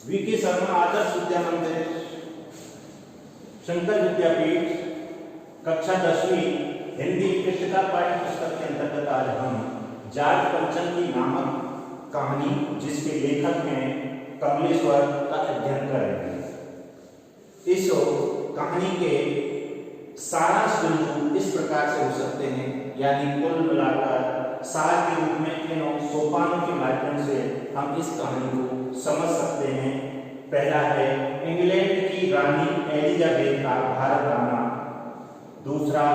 VK Sharma Adarsh Vidya मंदिर, शंकर विद्यापीठ, कक्षा 10वीं हिंदी पृष्ठता पाठ्य पुस्तक के अंतर्गत आज हम जाट पंचम की नामक कहानी, जिसके लेखक हैं कमलेश्वर, का अध्ययन कर रहे हैं। इस कहानी के सारांश बिंदु इस प्रकार से हो सकते हैं, यानी कुल मिलाकर सार के रूप में इन सोपानों के माध्यम से हम इस कहानी को समझ सकते हैं। पहला है इंग्लैंड की रानी एलिजाबेथ का भारत आना। दूसरा,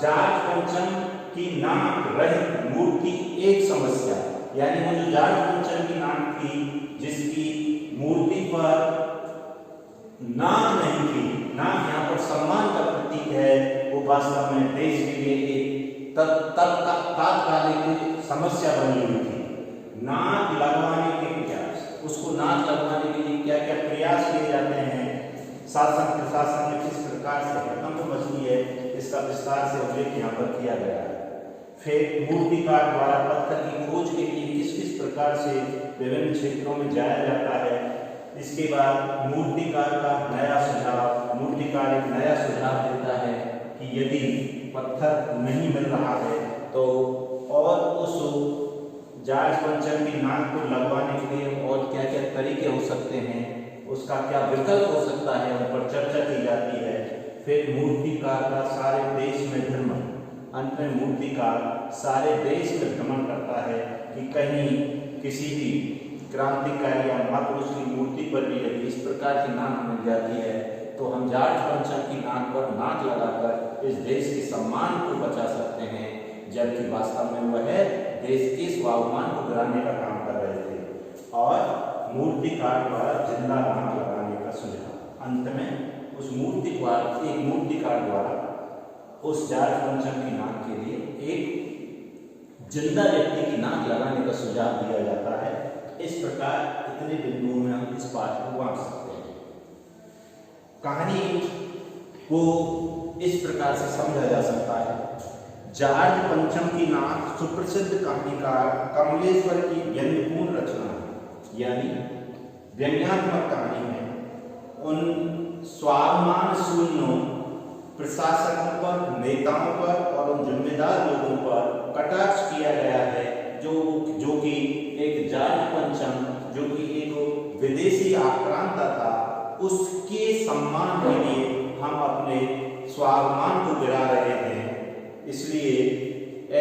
जाट पंचम की नाक रहित मूर्ति एक समस्या, यानी वो जो जाट पंचम की नाक थी, जिसकी मूर्ति पर नाक नहीं थी, नाक यहाँ पर सम्मान का प्रतीक है, वो वास्तव में देश के लिए एक तात्कालिक समस्या बनी हुई थी। नाक लगवाने के प्रयास, उसको नाक लगवाने के लिए क्या क्या प्रयास किए जाते हैं, शासन प्रशासन में किस प्रकार से खत्म मचली है, इसका विस्तार से उल्लेख यहाँ पर किया गया है। फिर मूर्तिकार द्वारा पत्थर की खोज के लिए किस किस प्रकार से विभिन्न क्षेत्रों में जाया जाता है। इसके बाद मूर्तिकार का नया सुझाव, मूर्तिकार एक नया सुझाव देता है कि यदि पत्थर नहीं मिल रहा है तो और उस जाट पंचम की नाक को लगवाने के लिए और क्या क्या तरीके हो सकते हैं, उसका क्या विकल्प हो सकता है, उन पर चर्चा की जाती है। फिर मूर्तिकार का सारे देश में भ्रमण, अंत में मूर्तिकार सारे देश में भ्रमण करता है कि कहीं किसी भी क्रांतिकारी या महापुरुष की मूर्ति पर भी यदि इस प्रकार की नाक मिल जाती है तो हम जाट पंचम की नाक पर नाक लगाकर इस देश के सम्मान को बचा सकते हैं, जबकि वास्तव में वह देश के स्वाभिमान को गिराने का काम कर रहे थे। और मूर्तिकार द्वारा जिंदा नाक लगाने का सुझाव, अंत में उस मूर्तिकार द्वारा उस जाट पंचम की नाक के लिए एक जिंदा व्यक्ति की नाक लगाने का सुझाव दिया जाता है। इस प्रकार इतने बिंदुओं में हम इस पाठ को बांट सकते हैं। कहानी को इस प्रकार से समझा जा सकता है। जाट पंचम की नाक सुप्रसिद्ध कहानीकार कमलेश्वर की व्यंग्यपूर्ण रचना है, यानी व्यंग्यात्मक कहानी है। उन स्वाभिमान शून्यों प्रशासकों पर, नेताओं पर और उन जिम्मेदार लोगों पर कटाक्ष किया गया है, जो कि एक जाट पंचम, जो कि एक विदेशी आक्रांता था, उसके सम्मान के लिए हम अपने स्वाभिमान को गिरा रहे हैं। इसलिए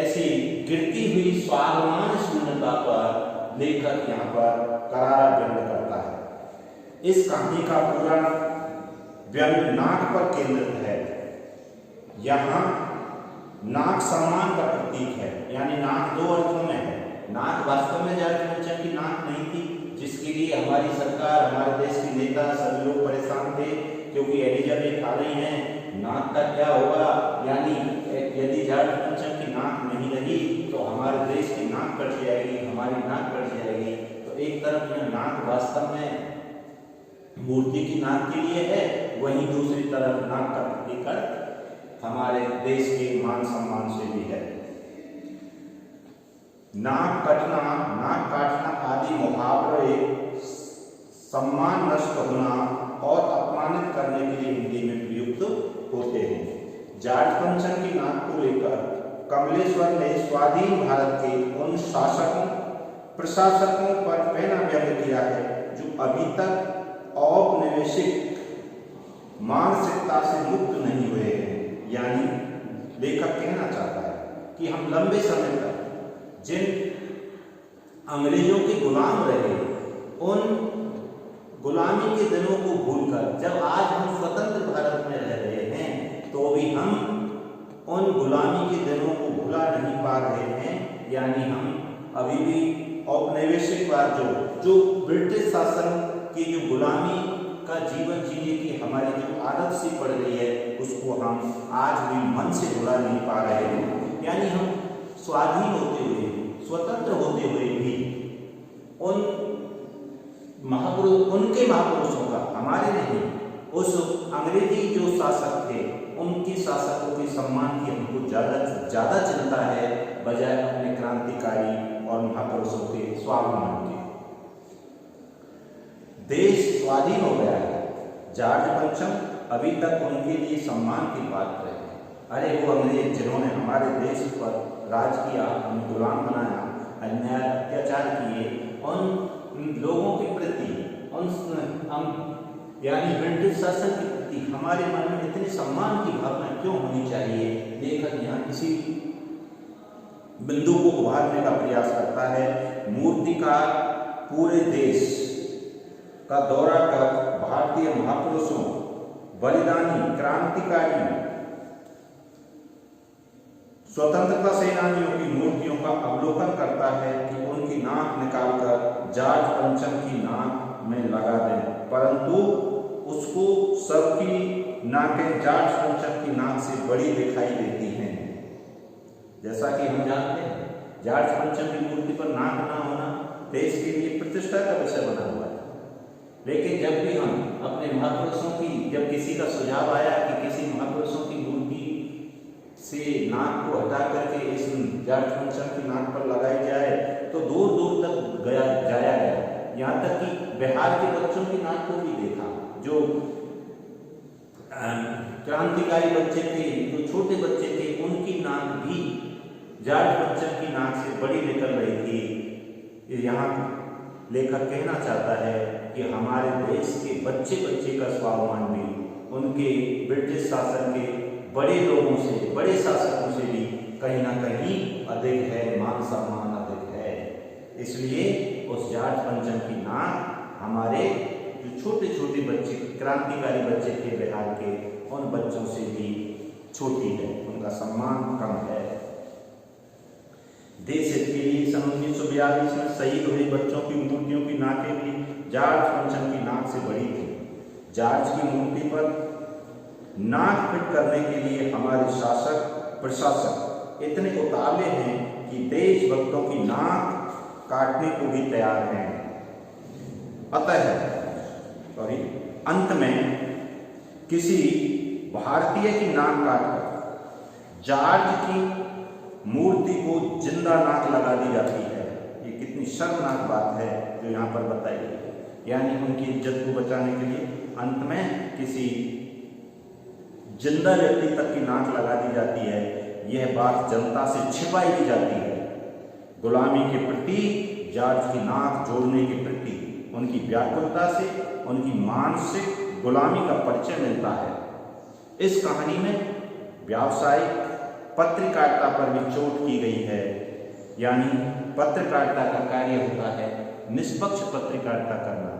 ऐसी गिरती हुई स्वाभिमान शून्यता पर लेखक यहाँ पर करारा व्यंग करता है। इस कहानी का पूरा व्यंग नाक पर केंद्रित है। यहाँ नाक सम्मान का प्रतीक है, यानी नाक दो अर्थों में है। नाक वास्तव में जाट पंचम की नाक नहीं थी, जिसके लिए हमारी सरकार, हमारे देश के नेता सभी लोग परेशान थे, क्योंकि एलिजाबेथ आ रही हैं, नाक का क्या होगा, यानी यदि जाट पंचम की नाक नहीं रही तो हमारे देश की नाक कट जाएगी, हमारी नाक कट जाएगी। तो एक तरफ यह नाक वास्तव में मूर्ति की नाक के लिए है, वहीं दूसरी तरफ नाक का प्रतीक हमारे देश के मान सम्मान से भी है। नाक कटना, नाक काटना आदि मुहावरे सम्मान नष्ट होना और अपमानित करने के लिए हिंदी में प्रयुक्त होते हैं। जाट पंचम की नाक को लेकर कमलेश्वर ने स्वाधीन भारत के उन शासकों प्रशासकों पर पैना व्यंग किया है जो अभी तक औपनिवेशिक मानसिकता से मुक्त नहीं हुए हैं। यानी लेखक कहना चाहता है कि हम लंबे समय तक जिन अंग्रेजों के गुलाम रहे, उन गुलामी के दिनों को भूलकर जब आज हम स्वतंत्र भारत में रह रहे हैं तो भी हम उन गुलामी के दिनों को भुला नहीं पा रहे हैं। यानी हम अभी भी औपनिवेशिकवाद, जो ब्रिटिश शासन की जो गुलामी का जीवन जीने की हमारी जो आदत सी पड़ गई है, उसको हम आज भी मन से भुला नहीं पा रहे हैं। यानी हम स्वाधीन होते हुए, स्वतंत्र होते हुए भी उन उनके महापुरुषों का, हमारे नहीं, उस अंग्रेजी जो शासक थे, उनके शासकों के सम्मान की हमको ज्यादा चिंता है, बजाय अपने क्रांतिकारी और महापुरुषों के स्वाभिमान के। देश स्वाधीन हो गया है। जॉर्ज पंचम अभी तक उनके लिए सम्मान की बात रहे। अरे वो अंग्रेज जिन्होंने हमारे देश पर राज किया, हमें गुलाम बनाया, अन्याय अत्याचार किए, उन लोगों के प्रति यानी ब्रिटिश शासन के प्रति हमारे मन में इतने सम्मान की भावना क्यों होनी चाहिए? लेखक यहाँ किसी बिंदु को उभारने का प्रयास करता है। मूर्तिकार पूरे देश का दौरा कर भारतीय महापुरुषों, बलिदानी, क्रांतिकारियों, स्वतंत्रता सेनानियों की मूर्तियों का अवलोकन करता है कि उनकी नाक निकालकर जॉर्ज पंचम की नाक में लगा दें, परंतु उसको सबकी नाकें जॉर्ज पंचम की नाक से बड़ी दिखाई देती हैं। जैसा कि हम जानते हैं, जॉर्ज पंचम की मूर्ति पर नाक ना होना देश के लिए प्रतिष्ठा का विषय बना हुआ है। लेकिन जब भी हम अपने महापुरुषों की, जब किसी का सुझाव आया कि किसी महापुरुषों की मूर्ति से नाक को हटा करके इस जॉर्ज पंचम की नाक पर लगाई जाए, तो दूर दूर तक जाया गया। यहाँ तक कि बिहार के बच्चों की नाक को भी देखा, जो क्रांतिकारी बच्चे थे, जो छोटे बच्चे थे, उनकी नाक भी जॉर्ज पंचम की नाक से बड़ी निकल रही थी। यहाँ लेखक कहना चाहता है कि हमारे देश के बच्चे बच्चे का स्वाभिमान भी उनके ब्रिटिश शासन के बड़े लोगों से, बड़े शासकों से भी कहीं ना कहीं अधिक है, मान सम्मान अधिक है। इसलिए उस जॉर्ज पंचम की नाक हमारे जो छोटे छोटे बच्चे, क्रांतिकारी बच्चे थे बिहार के, उन बच्चों से भी छोटी है, उनका सम्मान कम है। देश हित के लिए सन 1942 में शहीद हुए बच्चों की मूर्तियों की नाकें भी जॉर्ज पंचम की नाक से बड़ी थी। जॉर्ज की मूर्ति पर नाक फिट करने के लिए हमारे शासक प्रशासक इतने उतावले हैं कि देशभक्तों की नाक काटने को भी तैयार हैं। अंत में किसी भारतीय की नाक काटकर जॉर्ज की मूर्ति को जिंदा नाक लगा दी जाती है। ये कितनी शर्मनाक बात है जो यहाँ पर बताई गई। यानी उनकी इज्जत को बचाने के लिए अंत में किसी जिंदा व्यक्ति तक की नाक लगा दी जाती है। यह बात जनता से छिपाई दी जाती है। गुलामी के प्रति, जॉर्ज की नाक जोड़ने के प्रति उनकी व्याकुलता से उनकी मानसिक गुलामी का परिचय मिलता है। इस कहानी में व्यावसायिक पत्रकारिता पर भी चोट की गई है। यानी पत्रकारिता का कार्य होता है निष्पक्ष पत्रकारिता करना,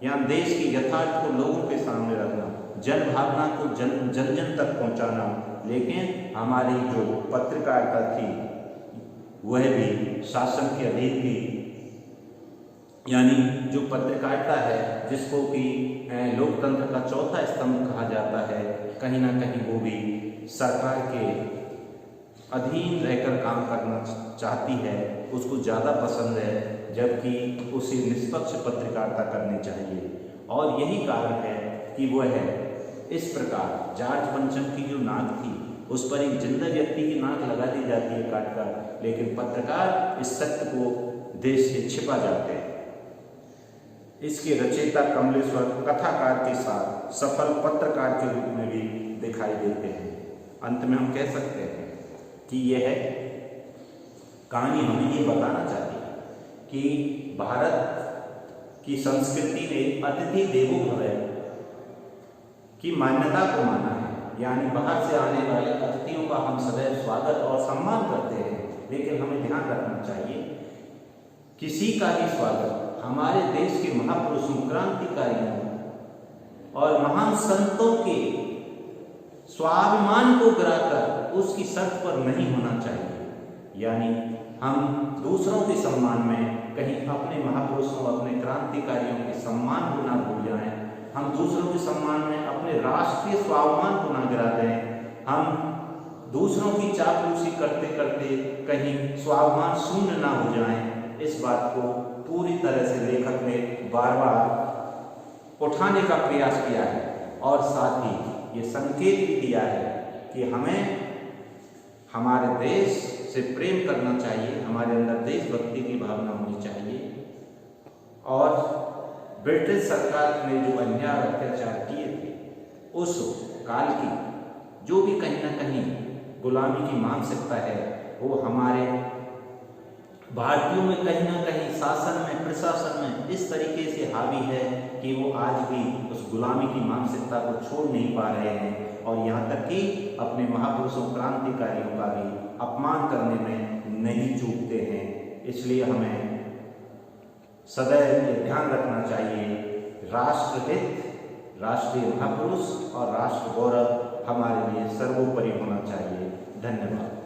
यहाँ देश की यथार्थ को लोगों के सामने रखना, जन भावना को जन जन तक पहुंचाना। लेकिन हमारी जो पत्रकारिता थी वह भी शासन के अधीन थी। यानी जो पत्रकारिता है, जिसको कि लोकतंत्र का चौथा स्तंभ कहा जाता है, कहीं ना कहीं वो भी सरकार के अधीन रहकर काम करना चाहती है, उसको ज़्यादा पसंद है, जबकि उसे निष्पक्ष पत्रकारिता करनी चाहिए। और यही कारण है कि वह इस प्रकार जॉर्ज पंचम की जो नाक थी उस पर एक जिंदा व्यक्ति की नाक लगा दी जाती है काटकर, लेकिन पत्रकार इस सत्य को देश से छिपा जाते हैं। इसके रचयिता कमलेश्वर कथाकार के साथ सफल पत्रकार के रूप में भी दिखाई देते हैं। अंत में हम कह सकते हैं कि यह कहानी हमें ये बताना चाहती है कि भारत की संस्कृति ने अतिथि देवो भव की मान्यता को माना है। यानी बाहर से आने वाले अतिथियों का हम सदैव स्वागत और सम्मान करते हैं, लेकिन हमें ध्यान रखना चाहिए किसी का भी स्वागत हमारे देश के महापुरुषों, क्रांतिकारियों और महान संतों के स्वाभिमान को गिराकर उसकी शर्त पर नहीं होना चाहिए। यानी हम दूसरों के सम्मान में कहीं अपने महापुरुषों, अपने क्रांतिकारियों के सम्मान को ना भूल जाएं। हम दूसरों के सम्मान में अपने राष्ट्रीय स्वाभिमान को ना गिरा दें। हम दूसरों की चापलूसी करते करते कहीं स्वाभिमान शून्य ना हो जाएं। इस बात को पूरी तरह से लेखक ने बार बार उठाने का प्रयास किया है और साथ ही ये संकेत भी दिया है कि हमें हमारे देश से प्रेम करना चाहिए, हमारे अंदर देशभक्ति की भावना होनी चाहिए और ब्रिटिश सरकार ने जो अन्याय और अत्याचार किए थे, उस काल की जो भी कहीं ना कहीं गुलामी की मानसिकता है, वो हमारे भारतीयों में कहीं ना कहीं शासन में, प्रशासन में इस तरीके से हावी है कि वो आज भी उस गुलामी की मानसिकता को छोड़ नहीं पा रहे हैं, और यहाँ तक कि अपने महापुरुषों, क्रांतिकारियों का भी अपमान करने में नहीं चूकते हैं। इसलिए हमें सदैव ये ध्यान रखना चाहिए, राष्ट्रहित, राष्ट्रीय महापुरुष और राष्ट्र गौरव हमारे लिए सर्वोपरि होना चाहिए। धन्यवाद।